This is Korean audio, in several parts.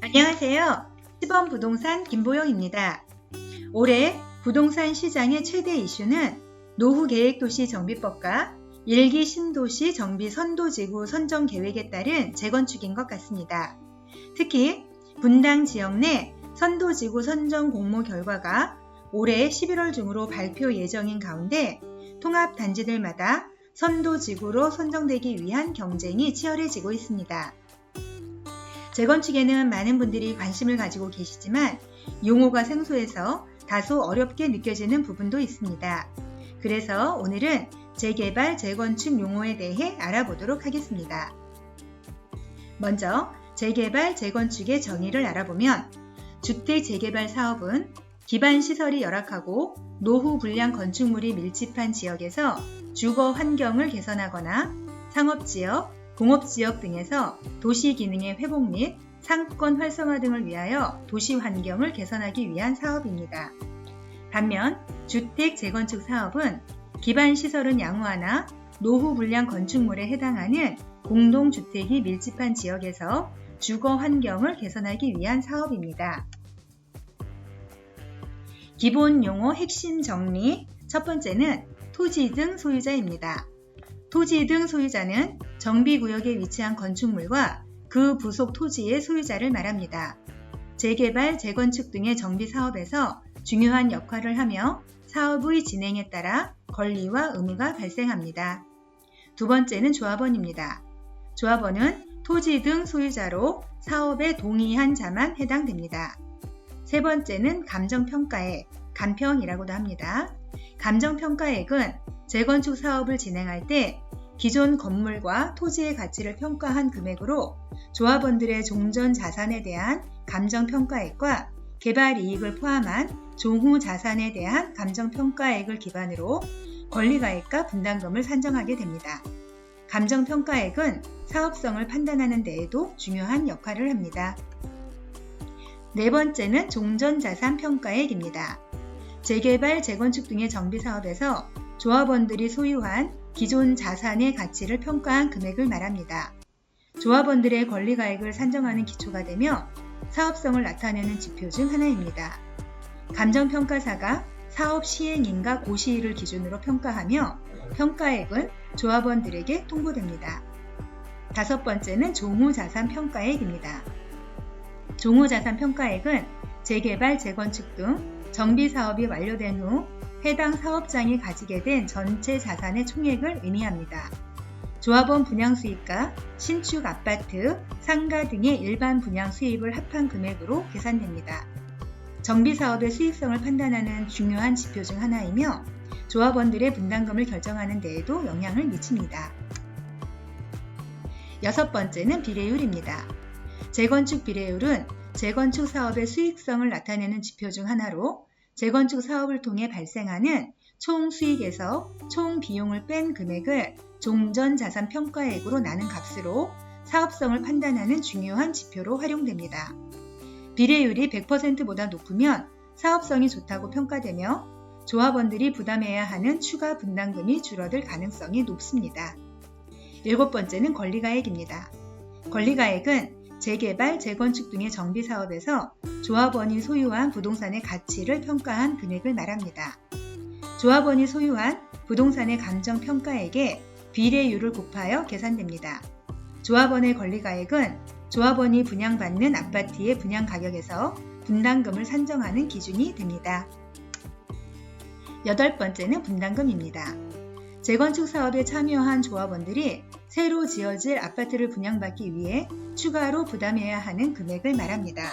안녕하세요. 시범 부동산 김보영입니다. 올해 부동산 시장의 최대 이슈는 노후계획도시 정비법과 1기 신도시 정비 선도지구 선정 계획에 따른 재건축인 것 같습니다. 특히 분당 지역 내 선도지구 선정 공모 결과가 올해 11월 중으로 발표 예정인 가운데 통합단지들마다 선도지구로 선정되기 위한 경쟁이 치열해지고 있습니다. 재건축에는 많은 분들이 관심을 가지고 계시지만 용어가 생소해서 다소 어렵게 느껴지는 부분도 있습니다. 그래서 오늘은 재개발, 재건축 용어에 대해 알아보도록 하겠습니다. 먼저 재개발, 재건축의 정의를 알아보면 주택 재개발 사업은 기반시설이 열악하고 노후 불량 건축물이 밀집한 지역에서 주거 환경을 개선하거나 상업지역, 공업지역 등에서 도시 기능의 회복 및 상권 활성화 등을 위하여 도시 환경을 개선하기 위한 사업입니다. 반면 주택 재건축 사업은 기반시설은 양호하나 노후 불량 건축물에 해당하는 공동주택이 밀집한 지역에서 주거 환경을 개선하기 위한 사업입니다. 기본 용어 핵심 정리 첫 번째는 토지 등 소유자입니다. 토지 등 소유자는 정비구역에 위치한 건축물과 그 부속 토지의 소유자를 말합니다. 재개발, 재건축 등의 정비사업에서 중요한 역할을 하며 사업의 진행에 따라 권리와 의무가 발생합니다. 두 번째는 조합원입니다. 조합원은 토지 등 소유자로 사업에 동의한 자만 해당됩니다. 세 번째는 감정평가액, 감평이라고도 합니다. 감정평가액은 재건축 사업을 진행할 때 기존 건물과 토지의 가치를 평가한 금액으로 조합원들의 종전 자산에 대한 감정평가액과 개발 이익을 포함한 종후 자산에 대한 감정평가액을 기반으로 권리가액과 분담금을 산정하게 됩니다. 감정평가액은 사업성을 판단하는 데에도 중요한 역할을 합니다. 네 번째는 종전자산평가액입니다. 재개발, 재건축 등의 정비사업에서 조합원들이 소유한 기존 자산의 가치를 평가한 금액을 말합니다. 조합원들의 권리가액을 산정하는 기초가 되며 사업성을 나타내는 지표 중 하나입니다. 감정평가사가 사업 시행인가 고시일을 기준으로 평가하며 평가액은 조합원들에게 통보됩니다. 다섯 번째는 종후자산평가액입니다. 종후자산평가액은 재개발, 재건축 등 정비사업이 완료된 후 해당 사업장이 가지게 된 전체 자산의 총액을 의미합니다. 조합원 분양 수입과 신축 아파트, 상가 등의 일반 분양 수입을 합한 금액으로 계산됩니다. 정비사업의 수익성을 판단하는 중요한 지표 중 하나이며 조합원들의 분담금을 결정하는 데에도 영향을 미칩니다. 여섯 번째는 비례율입니다. 재건축 비례율은 재건축 사업의 수익성을 나타내는 지표 중 하나로 재건축 사업을 통해 발생하는 총 수익에서 총 비용을 뺀 금액을 종전자산평가액으로 나눈 값으로 사업성을 판단하는 중요한 지표로 활용됩니다. 비례율이 100%보다 높으면 사업성이 좋다고 평가되며 조합원들이 부담해야 하는 추가 분담금이 줄어들 가능성이 높습니다. 일곱 번째는 권리가액입니다. 권리가액은 재개발, 재건축 등의 정비사업에서 조합원이 소유한 부동산의 가치를 평가한 금액을 말합니다. 조합원이 소유한 부동산의 감정평가액에 비례율을 곱하여 계산됩니다. 조합원의 권리가액은 조합원이 분양받는 아파트의 분양가격에서 분담금을 산정하는 기준이 됩니다. 여덟 번째는 분담금입니다. 재건축 사업에 참여한 조합원들이 새로 지어질 아파트를 분양받기 위해 추가로 부담해야 하는 금액을 말합니다.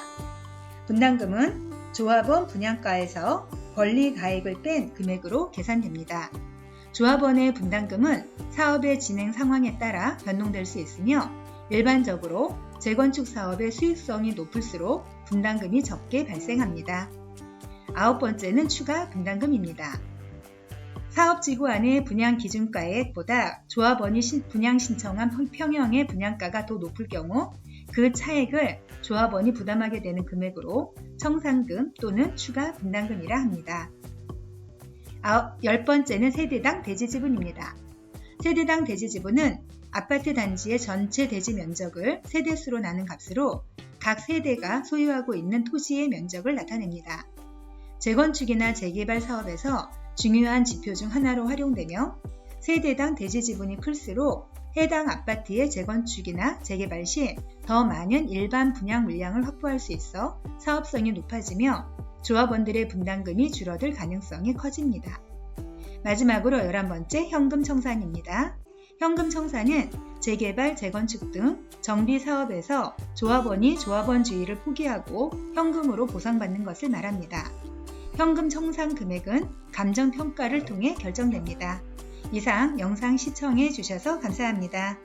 분담금은 조합원 분양가에서 권리가액을 뺀 금액으로 계산됩니다. 조합원의 분담금은 사업의 진행 상황에 따라 변동될 수 있으며 일반적으로 재건축 사업의 수익성이 높을수록 분담금이 적게 발생합니다. 아홉 번째는 추가 분담금입니다. 사업지구 안의 분양 기준가액보다 조합원이 분양 신청한 평형의 분양가가 더 높을 경우 그 차액을 조합원이 부담하게 되는 금액으로 청산금 또는 추가 분담금이라 합니다. 열 번째는 세대당 대지지분입니다. 세대당 대지지분은 아파트 단지의 전체 대지 면적을 세대수로 나눈 값으로 각 세대가 소유하고 있는 토지의 면적을 나타냅니다. 재건축이나 재개발 사업에서 중요한 지표 중 하나로 활용되며 세대당 대지 지분이 클수록 해당 아파트의 재건축이나 재개발 시 더 많은 일반 분양 물량을 확보할 수 있어 사업성이 높아지며 조합원들의 분담금이 줄어들 가능성이 커집니다. 마지막으로 11번째 현금 청산입니다. 현금 청산은 재개발, 재건축 등 정비 사업에서 조합원이 조합원주의를 포기하고 현금으로 보상받는 것을 말합니다. 현금 청산 금액은 감정평가를 통해 결정됩니다. 이상 영상 시청해 주셔서 감사합니다.